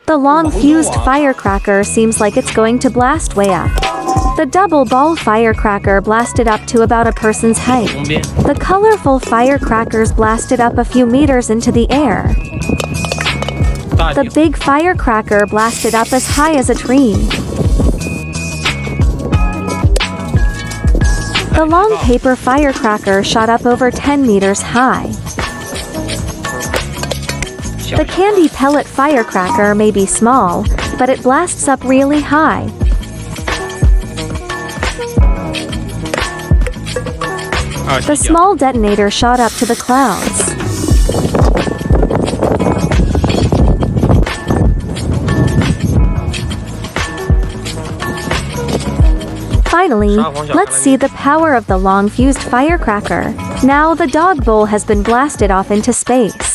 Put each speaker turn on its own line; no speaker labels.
The long fused firecracker seems like it's going to blast way up. The double ball firecracker blasted up to about a person's height. The colorful firecrackers blasted up a few meters into the air. The big firecracker blasted up as high as a tree. The long paper firecracker shot up over 10 meters high. The candy pellet firecracker may be small, but it blasts up really high. The small detonator shot up to the clouds. Finally, let's see the power of the long fused firecracker. Now the dog bowl has been blasted off into space.